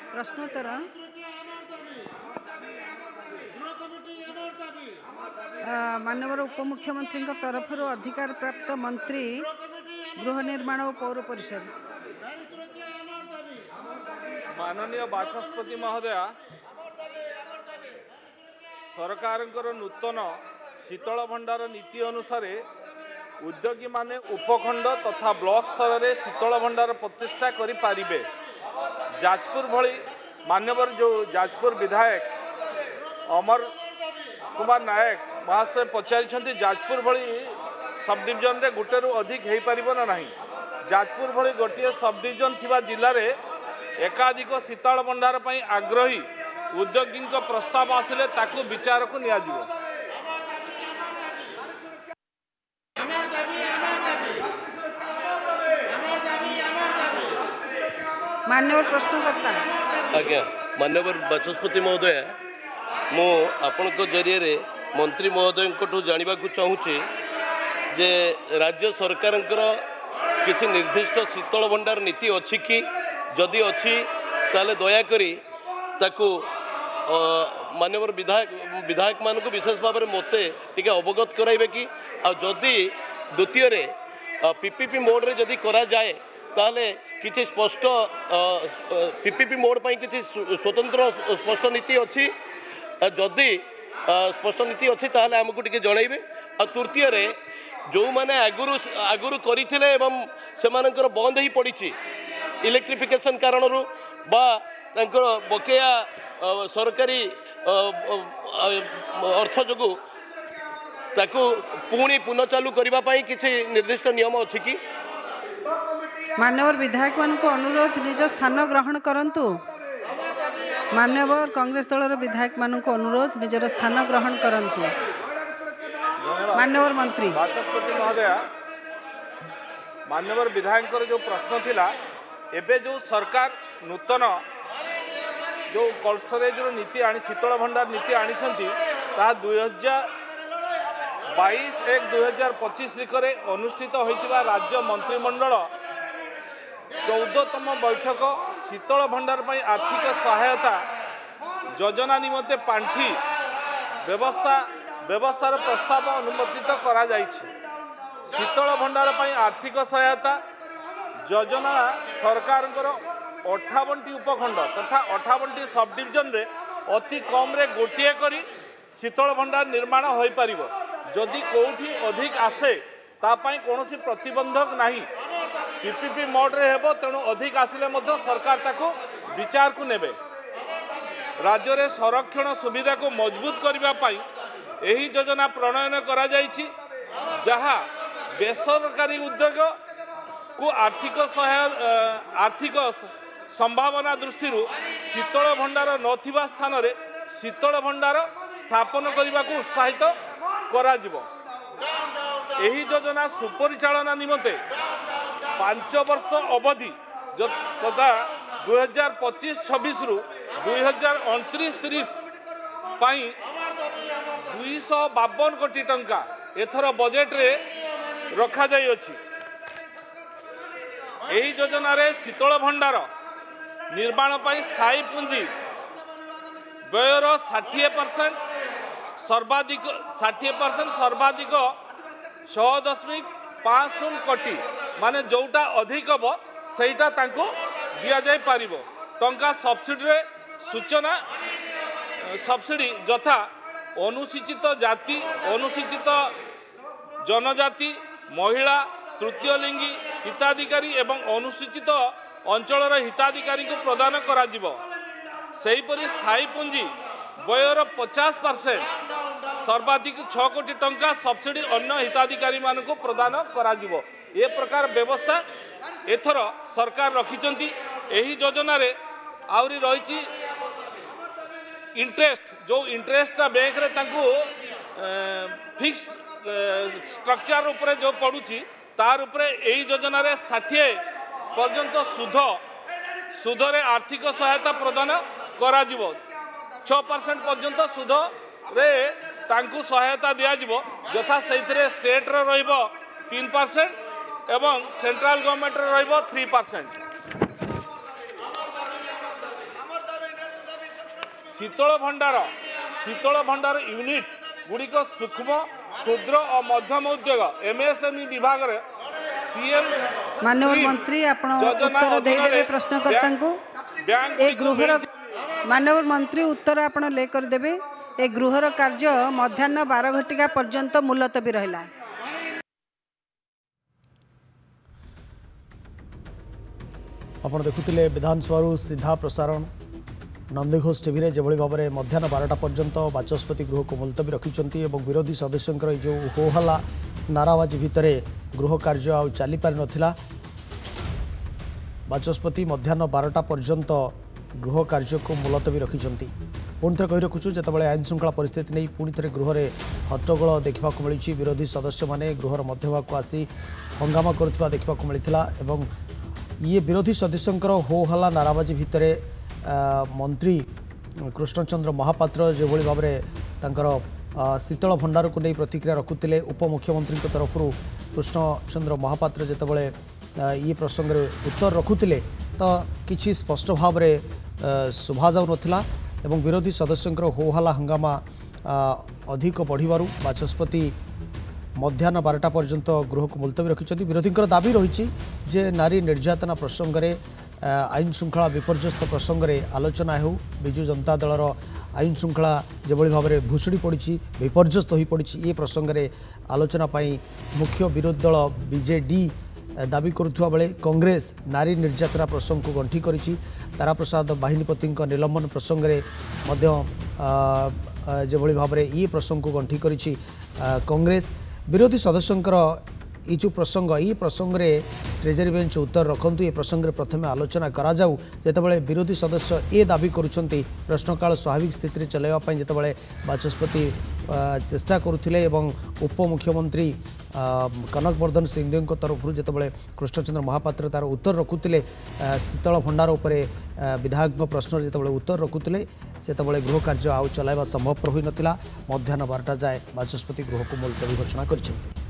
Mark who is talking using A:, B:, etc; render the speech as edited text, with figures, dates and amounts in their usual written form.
A: प्रश्नोत्तर माननीय उपमुख्यमंत्री तरफ अधिकार प्राप्त मंत्री गृह निर्माण और पौर परिषद।
B: माननीय बाचस्पति महोदय, सरकार नूतन शीतल भंडार नीति अनुसार उद्योगी माने उपखंड तथा ब्लॉक स्तर में शीतल भंडार प्रतिष्ठा करि पारिबे। जाजपुर भली मान्यवर जो जाजपुर विधायक अमर कुमार नायक महाशय पचारि जाजपुर भली सब डिविजन रे गोटे रु अधिक हो पार ना नहीं। जाजपुर भली गोटे सब डिविजन थिबा जिल्ला रे एकाधिक शीतल भंडार पई आग्रही उद्योगी प्रस्ताव आसिले ताकू विचार को निया जिवो।
A: मान्यवर प्रश्नकर्ता।
C: आज्ञा मान्यवर बाचस्पति महोदय, मु आपण जरिए मंत्री महोदय को जानवा चाहूँगी जे राज्य सरकार किसी निर्दिष्ट शीतल भंडार नीति अच्छी कि जदि अच्छी ताले दयाकोरी ताकू मान्यवर विधायक मान को विशेष भाव में मते टिके अवगत कराइबे कि आ जदि द्वितीय पीपीपी मोड रे जदि करा जाए ताले किसी स्पष्ट पीपीपी मोड पर किसी स्वतंत्र स्पष्ट नीति अच्छी जदि स्पष्ट नीति अच्छी ताले आमको टिके जनइबे। आ तृतीय जो मैंने आगुरी करते एवं से बंद ही पड़ी इलेक्ट्रिफिकेशन कारण बा बकेया सरकारी अर्थ जो ताकू पुणी पुनः चालू करने किसी निर्दिष्ट नियम अच्छी कि?
A: मान्यवर विधायक मान को अनुरोध निज स्थान ग्रहण करंतु। मान्यवर कांग्रेस दलर विधायक मान को अनुरोध निजर स्थान ग्रहण करंतु। मान्यवर मंत्री।
B: बाचस्पति महोदय, मान्यवर विधायक जो प्रश्न थिला एबे जो सरकार नूतन जो कोल्ड स्टोरेज नीति आनी शीतल भंडार नीति आनी 2022-1-2025 अनुष्ठित होइतिबा राज्य मंत्रिमंडल 14तम बैठक शीतल भंडार पर आर्थिक सहायता योजना निमंते पांठी व्यवस्थार प्रस्ताव अनुमोदित करा जाइछि। शीतल भंडार पर आर्थिक सहायता योजना सरकार 58टी उपखंड तथा 58टी सब डिविजन रे अति कम रे गोटिए करी शीतल भंडार निर्माण हो पारिबो। जदि कोठी अधिक आसे तापाई कौनसी प्रतिबंधक नहीं। पीपीपी मोड रे हेबो तेणु अधिक आसिले मध्य सरकार ताको विचार को नेबे। राज्य रे संरक्षण सुविधा को मजबूत करबा पाई एही योजना प्रणयन करा जाइछि, जहा बेसरकारी उद्योग को आर्थिक संभावना दृष्टि शीतल भंडार नथिबा स्थान रे शीतल भंडार स्थापन करने को उत्साहित करा जिवो। एही योजना सुपरिचालना निमंते 5 वर्ष अवधि तथा 2025-26 रु 2029-30 पाई 252 कोटी टंका एथर बजेट रे रखा जाई अछि। एही योजना रे शीतल भंडार निर्माण पाई स्थायी पूंजी व्ययर 60% सर्वाधिक 6.50 कोटी माने जोटा अधिक हम सेटा तांको दिया जाय पारिबो। टंका सब्सिडी रे सूचना सब्सिडी यथा अनुसूचित जाति, अनुसूचित जनजाति, महिला, तृतीय लिंगी हिताधिकारी एवं अनुसूचित अंचलर हिताधिकारी को प्रदान करा जिवो। सेहीपरि स्थायी पूंजी व्ययर 50% सर्वाधिक 6 कोटी टंका सब्सिडी अन्य हिताधिकारी मान को प्रदान करा जिवो। ए प्रकार व्यवस्था एथर सरकार रखिचंती। एही योजना रे आउरी रहिची इंटरेस्ट, जो इंटरेस्ट बैंक रे तांको फिक्स स्ट्रक्चर उपरे जो पड़ुची तार उपरे एही योजना रे 60 पर्यंत सुध रे आर्थिक सहायता प्रदान करा जिवो। 6% पर्यंत सुध रे तांकु सहायता दिया जिवो। यथा सेइथरे स्टेट रो रहिबो 3% एवं सेंट्रल गवर्नमेंट रहिबो 3%। शीतल भंडार यूनिट गुड़िक सूक्ष्म क्षुद्र और मध्यम उद्योग एमएसएमई विभाग रे सीएम
A: माननीय मंत्री आपण उत्तर देदेवे प्रश्नकर्ता को ए गृहर माननीय मंत्री उत्तर आपण ले कर देबे। ए गृहर कार्य मध्याह्न 12 घटिका पर्यंत मुलतवी रहिला।
D: आपण देखुतिले विधानसभा सीधा प्रसारण नंदीघोष टीवी रे जेभली भाव में मध्याह्न 12टा पर्यंत बाचस्पति गृह को मुलतवी रखिंट और विरोधी सदस्यों जो होहला नाराबाजी भितर गृह कार्य आ चली पारि नथिला। बाचस्पति मध्याह्न 12टा पर्यंत गृह कार्य को मुलतवी रखिंट। पुणी थे कही रखुचु जितेबाला आईन श्रृंखला परिस्थिति नहीं पुणी थे गृह में हट्टगोल देखा मिली। विरोधी सदस्य मैंने गृहर मध्यभाग आसी हंगामा करुवा देखा मिलता। ये विरोधी सदस्यों होहला नाराबाजी भितर मंत्री कृष्णचंद्र महापात्र जो भाव में शीतल भंडार को नहीं प्रतिक्रिया रखुते उपमुख्यमंत्री तरफ कृष्णचंद्र महापात्र जितेबाला ये प्रसंग में उत्तर रखुते तो किसी स्पष्ट भाव में शुभा जाऊ नथिला एवं विरोधी सदस्यों होहला हंगामा अधिक बढ़िबारु बाचस्पति मध्याह्न 12टा पर्यंत गृह को मुलतवी रखिंट। विरोधी दाबी रही जे नारी निर्यातना प्रसंग में आईन श्रृंखला विपर्यस्त प्रसंग में आलोचना हो। बिजु जनता दलर आईन श्रृंखला जो भाव में भुशुड़ी पड़ी विपर्यस्त हो पड़ी ये प्रसंग में आलोचना मुख्य विरोधी दल बीजेडी दाबी करुवा बेले कांग्रेस नारी निर्यातना प्रसंग को गंठी करिछि। तारा प्रसाद बाहिनीपति निलंबन प्रसंग में जो भाव में ये प्रसंग को गंठी करिछि कांग्रेस। विरोधी सदस्यों ये जो प्रसंग रे ट्रेजरी बेंच उत्तर रखु ये प्रसंग रे प्रथम आलोचना करा जाऊ। जेतेबेले विरोधी सदस्य ये दाबी करुछंती प्रश्नकाल स्वाभाविक स्थिति रे चलाइबा पई जेतेबेले बाचस्पति चेष्टा करुथिले एवं उपमुख्यमंत्री कनक वर्धन सिंहदेव तरफ जेतेबेले कृष्णचंद्र महापात्र तार उत्तर रखुते शीतल भंडार उपरे विधायक प्रश्न जेतेबेले उत्तर रखुते सेतेबेले गृह कार्य आउ चलाइबा संभवपर होई नथिला। मध्याह्न 12टा जाए बाचस्पति गृह को मुलतवी घोषणा करिसेंती।